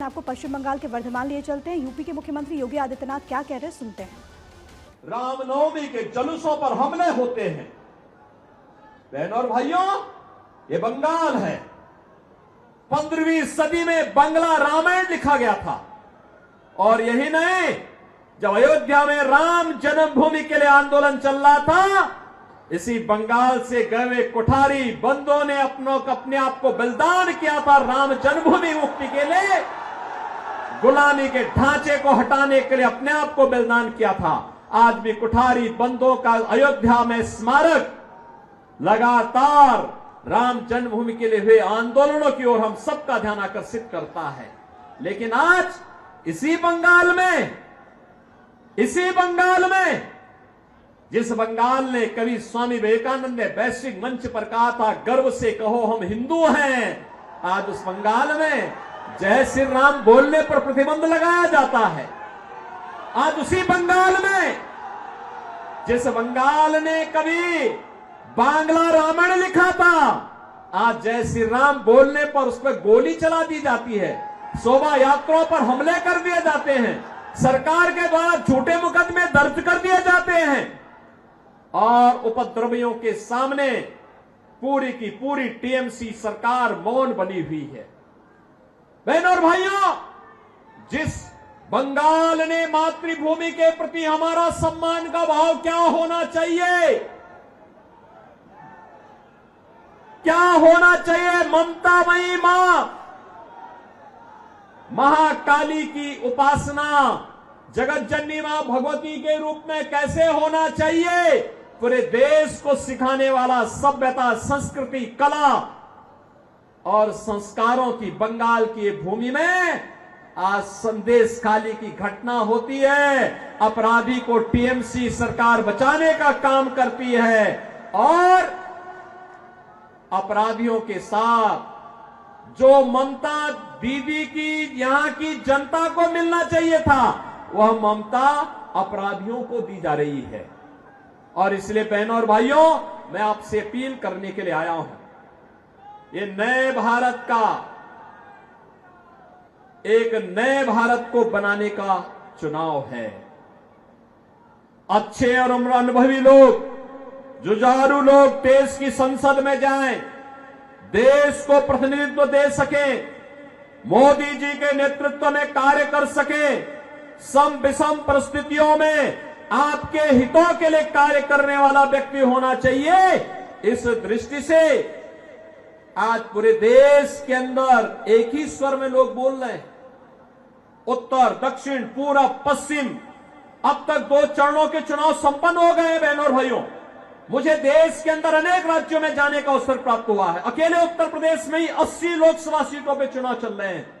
आपको पश्चिम बंगाल के वर्धमान लिए चलते हैं। यूपी के मुख्यमंत्री योगी आदित्यनाथ क्या कह रहे हैं, सुनते हैं। रामनवमी के जुलूसों पर हमले होते हैं। बहनों और भाइयों, ये बंगाल है। 15वीं सदी में बंगला रामायण लिखा गया था। और यही नहीं, जब अयोध्या में राम जन्मभूमि के लिए आंदोलन चल रहा था, इसी बंगाल से गए हुए कुठारी बंदों ने अपने आप को बलिदान किया था राम जन्मभूमि मुक्ति के लिए। गुलामी के ढांचे को हटाने के लिए अपने आप को बलिदान किया था। आज भी कुठारी बंदों का अयोध्या में स्मारक लगातार राम जन्मभूमि के लिए हुए आंदोलनों की ओर हम सबका ध्यान आकर्षित करता है। लेकिन आज इसी बंगाल में जिस बंगाल ने कभी स्वामी विवेकानंद ने वैश्विक मंच पर कहा था, गर्व से कहो हम हिंदू हैं, आज उस बंगाल में जय श्री राम बोलने पर प्रतिबंध लगाया जाता है। आज उसी बंगाल में जिस बंगाल ने कभी बांग्ला रामायण लिखा था, आज जय श्री राम बोलने पर उस पर गोली चला दी जाती है, शोभा यात्राओं पर हमले कर दिए जाते हैं, सरकार के द्वारा झूठे मुकदमे दर्ज कर दिए जाते हैं और उपद्रवियों के सामने पूरी की पूरी टीएमसी सरकार मौन बनी हुई है। बहनों और भाइयों, जिस बंगाल ने मातृभूमि के प्रति हमारा सम्मान का भाव क्या होना चाहिए, क्या होना चाहिए, ममतामयी मां महाकाली की उपासना जगत जननी मां भगवती के रूप में कैसे होना चाहिए, पूरे देश को सिखाने वाला सभ्यता, संस्कृति, कला और संस्कारों की बंगाल की भूमि में आज संदेश खाली की घटना होती है। अपराधी को टीएमसी सरकार बचाने का काम करती है और अपराधियों के साथ जो ममता दीदी की यहां की जनता को मिलना चाहिए था, वह ममता अपराधियों को दी जा रही है। और इसलिए बहनों और भाइयों, मैं आपसे अपील करने के लिए आया हूं, ये नए भारत का, एक नए भारत को बनाने का चुनाव है। अच्छे और अनुभवी लोग, जुझारू लोग देश की संसद में जाएं, देश को प्रतिनिधित्व दे सके, मोदी जी के नेतृत्व में कार्य कर सके, सम विषम परिस्थितियों में आपके हितों के लिए कार्य करने वाला व्यक्ति होना चाहिए। इस दृष्टि से आज पूरे देश के अंदर एक ही स्वर में लोग बोल रहे हैं, उत्तर, दक्षिण, पूरब, पश्चिम। अब तक 2 चरणों के चुनाव संपन्न हो गए हैं। बहनों और भाइयों, मुझे देश के अंदर अनेक राज्यों में जाने का अवसर प्राप्त हुआ है। अकेले उत्तर प्रदेश में ही 80 लोकसभा सीटों पे चुनाव चल रहे हैं।